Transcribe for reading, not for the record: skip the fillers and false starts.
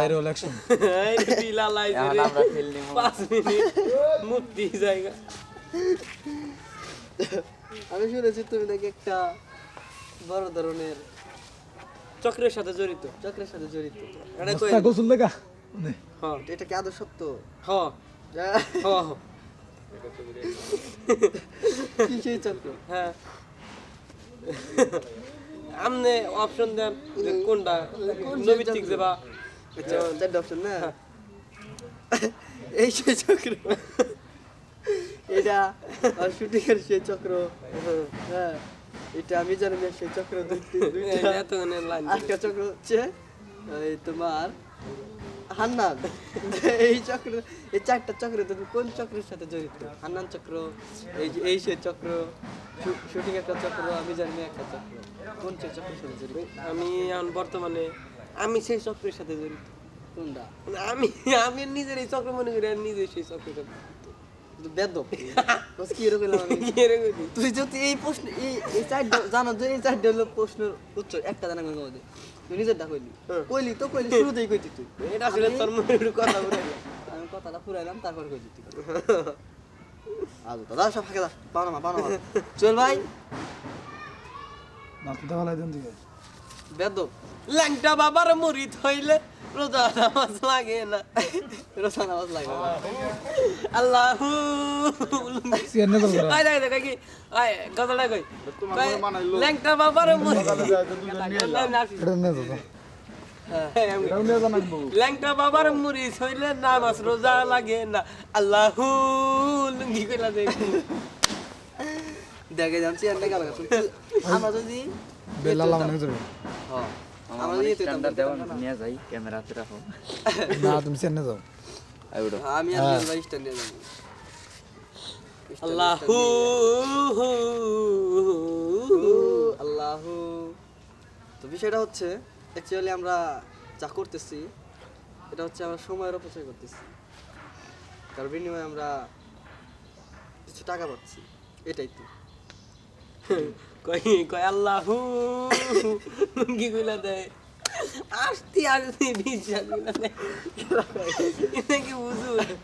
Viral action এই বিলালাই এখন রে আমরা ফেল নিব 5 মিনিট মুক্তি জায়গা আমি শুনেছি তুমি নাকি একটা বড় ধরনের চক্রের সাথে জড়িত চক্রের সাথে জড়িত। এটা কই মস্তা গোসল দেখা মানে হ্যাঁ এটা কি আদৌ সত্য? হ্যাঁ হ্যাঁ কি সেই চক্র? হ্যাঁ আমনে অপশন দেন যে কোনটা নৈতিক দেবা আচ্ছা, চারটে অপশন না? এই সেই চক্র, এটা শুটিংয়ের সেই চক্র, হ্যাঁ এটা আমি জানি না সেই চক্র দুইটা। এত লাইন আরেকটা চক্র হচ্ছে এই তোমার হান্নান। এই চক্র, এই চারটা চক্র তুমি কোন চক্রের সাথে জড়িত? হান্নান চক্র, এই যে এই সেই চক্র, শুটিং একটা চক্র, আমি জানি না একটা চক্র, কোন সেই চক্রের সাথে জড়িত? আমি এখন বর্তমানে আমি সেই চক্রের সাথে জড়িত কোনটা? আমি আমি নিজের এই চক্র মনে করি আমি নিজে সেই চক্রের সাথে বেদব কি এরকম আমি এরকম তুই যদি এই প্রশ্ন এই চারটা জানো যে এই চারটা হলো প্রশ্নের উত্তর একটা জানা গেল আমাদের, তুই নিজেরটা কইলি কইলি তো কইলি শুরুতেই কইতি তুই। এটা আসলে তোর মনের কথা বলে আমি কথাটা ফুরাইলাম তারপর কইতি তুই। আজ দাদা সব ফাঁকে দা পাওনা মা চল ভাই নাতটা ভালো দেন দিকে বেদব ল্যাংটা বাবার মুরিদ হইলে রোজা নামাজ লাগে না রোজা নামাজ লাগে না। আল্লাহু সিয়ান নজর করা আয় দেখ কি আয় কথাটা কই ল্যাংটা বাবার মুরিদ এটা নে দাদা এটা নে জানাবো ল্যাংটা বাবার মুরিদ হইলে নামাজ রোজা লাগে না আল্লাহু লুঙ্গি কইলা দেখ দেখে যাচ্ছি আর লেখা লাগা আমরা যদি বেলা লাগানো যাবে হ্যাঁ আমরা আমার যদি স্ট্যান্ডার্ড দেওয়া নিয়ে যাই ক্যামেরাতে রাখো না তুমি সিয়ান যাও আইডো আমি আর ভাই স্ট্যান্ড নিয়ে যাবো। আল্লাহু আল্লাহু। তো বিষয়টা হচ্ছে অ্যাকচুয়ালি আমরা যা করতেছি এটা হচ্ছে আমরা সময়ের অপচয় করতেছি, তার বিনিময়ে আমরা কিছু টাকা পাচ্ছি, এটাই তো। কই কই আল্লাহু লুঙ্গি কইলা দেয় আসতি আসতি বিশ্বাস কইলা দেয় এটা কি বুঝু